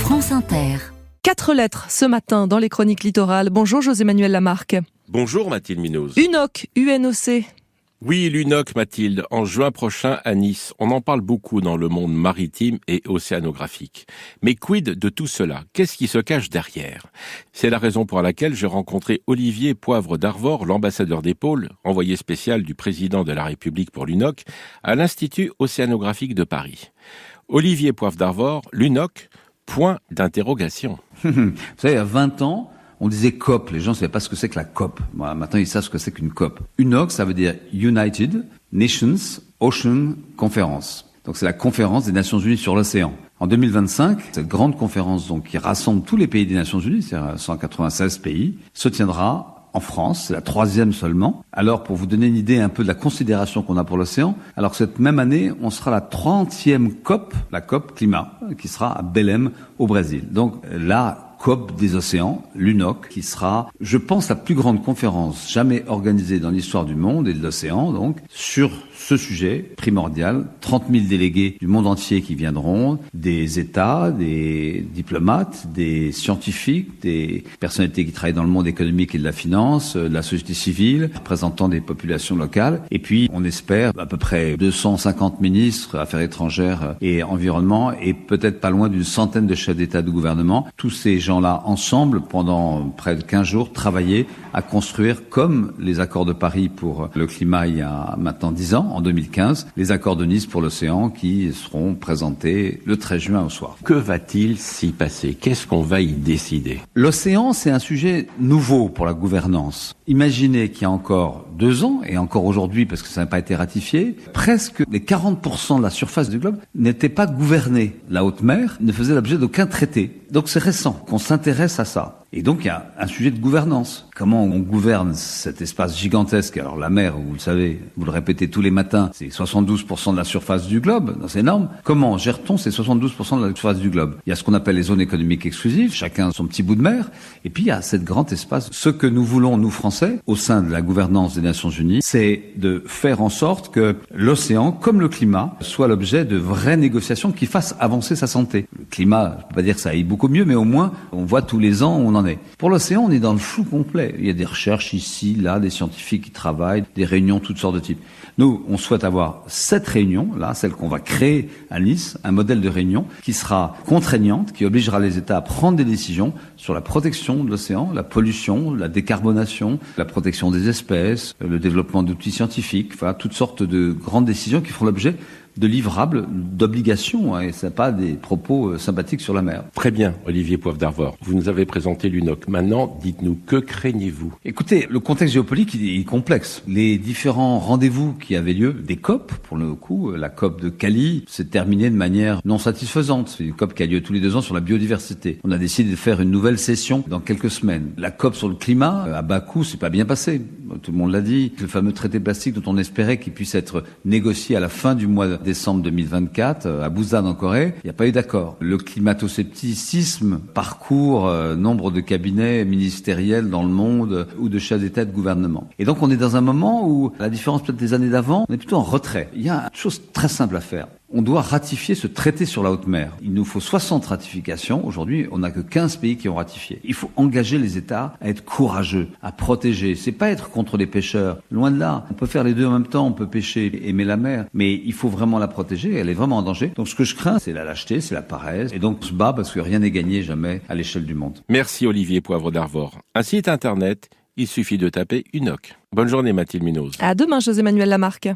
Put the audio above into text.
France Inter. 4 lettres ce matin dans les chroniques littorales. Bonjour José-Manuel Lamarque. Bonjour Mathilde Munoz. UNOC, UNOC. Oui, l'UNOC Mathilde, en juin prochain à Nice. On en parle beaucoup dans le monde maritime et océanographique. Mais quid de tout cela? Qu'est-ce qui se cache derrière? C'est la raison pour laquelle j'ai rencontré Olivier Poivre d'Arvor, l'ambassadeur des pôles, envoyé spécial du président de la République pour l'UNOC, à l'Institut océanographique de Paris. Olivier Poivre d'Arvor, l'UNOC, point d'interrogation. Vous savez, il y a 20 ans, on disait COP. Les gens ne savaient pas ce que c'est que la COP. Voilà, maintenant, ils savent ce que c'est qu'une COP. UNOC, ça veut dire United Nations Ocean Conference. Donc, c'est la conférence des Nations Unies sur l'océan. En 2025, cette grande conférence donc, qui rassemble tous les pays des Nations Unies, c'est-à-dire 196 pays, se tiendra en France, c'est la 3e seulement. Alors, pour vous donner une idée un peu de la considération qu'on a pour l'océan, alors cette même année, on sera la 30e COP, la COP climat, qui sera à Belém, au Brésil. Donc, la COP des océans, l'UNOC, qui sera, je pense, la plus grande conférence jamais organisée dans l'histoire du monde et de l'océan, donc, sur ce sujet primordial. 30 000 délégués du monde entier qui viendront, des États, des diplomates, des scientifiques, des personnalités qui travaillent dans le monde économique et de la finance, de la société civile, représentant des populations locales. Et puis, on espère à peu près 250 ministres, affaires étrangères et environnement, et peut-être pas loin d'une centaine de chefs d'État de gouvernement. Tous ces gens-là, ensemble, pendant près de 15 jours, travailler à construire, comme les accords de Paris pour le climat il y a maintenant 10 ans, en 2015, les accords de Nice pour l'océan qui seront présentés le 13 juin au soir. Que va-t-il s'y passer? Qu'est-ce qu'on va y décider? L'océan, c'est un sujet nouveau pour la gouvernance. Imaginez qu'il y a encore 2 ans, et encore aujourd'hui parce que ça n'a pas été ratifié, presque les 40% de la surface du globe n'étaient pas gouvernés. La haute mer ne faisait l'objet d'aucun traité. Donc c'est récent qu'on s'intéresse à ça. Et donc il y a un sujet de gouvernance. Comment on gouverne cet espace gigantesque? Alors la mer, vous le savez, vous le répétez tous les matins, c'est 72% de la surface du globe, c'est énorme. Comment gère-t-on ces 72% de la surface du globe? Il y a ce qu'on appelle les zones économiques exclusives, chacun son petit bout de mer, et puis il y a cet grand espace. Ce que nous voulons, nous Français, au sein de la gouvernance des Nations Unies, c'est de faire en sorte que l'océan, comme le climat, soit l'objet de vraies négociations qui fassent avancer sa santé. Le climat, je ne peux pas dire que ça aille beaucoup mieux, mais au moins, on voit tous les ans où on en est. Pour l'océan, on est dans le flou complet. Il y a des recherches ici, là, des scientifiques qui travaillent, des réunions, toutes sortes de types. Nous, on souhaite avoir cette réunion, là, celle qu'on va créer à Nice, un modèle de réunion qui sera contraignante, qui obligera les États à prendre des décisions sur la protection de l'océan, la pollution, la décarbonation, la protection des espèces, le développement d'outils scientifiques, enfin, toutes sortes de grandes décisions qui feront l'objet de livrables, d'obligations, et ce n'est pas des propos sympathiques sur la mer. Très bien, Olivier Poivre d'Arvor. Vous nous avez présenté l'UNOC. Maintenant, dites-nous, que craignez-vous? Écoutez, le contexte géopolitique est complexe. Les différents rendez-vous qui avaient lieu, des COP, pour le coup, la COP de Cali s'est terminée de manière non satisfaisante. C'est une COP qui a lieu tous les 2 ans sur la biodiversité. On a décidé de faire une nouvelle session dans quelques semaines. La COP sur le climat, à Bakou, c'est pas bien passé. Tout le monde l'a dit. Le fameux traité plastique dont on espérait qu'il puisse être négocié à la fin du mois de décembre 2024, à Busan en Corée, il n'y a pas eu d'accord. Le climato-scepticisme parcourt nombre de cabinets ministériels dans le monde ou de chefs d'État et de gouvernement. Et donc on est dans un moment où, à la différence peut-être des années d'avant, on est plutôt en retrait. Il y a une chose très simple à faire. On doit ratifier ce traité sur la haute mer. Il nous faut 60 ratifications. Aujourd'hui, on n'a que 15 pays qui ont ratifié. Il faut engager les États à être courageux, à protéger. C'est pas être contre les pêcheurs. Loin de là. On peut faire les deux en même temps. On peut pêcher et aimer la mer. Mais il faut vraiment la protéger. Elle est vraiment en danger. Donc ce que je crains, c'est la lâcheté, c'est la paresse. Et donc on se bat parce que rien n'est gagné jamais à l'échelle du monde. Merci Olivier Poivre d'Arvor. Un site internet, il suffit de taper UNOC. Bonne journée Mathilde Munoz. À demain José-Manuel Lamarque.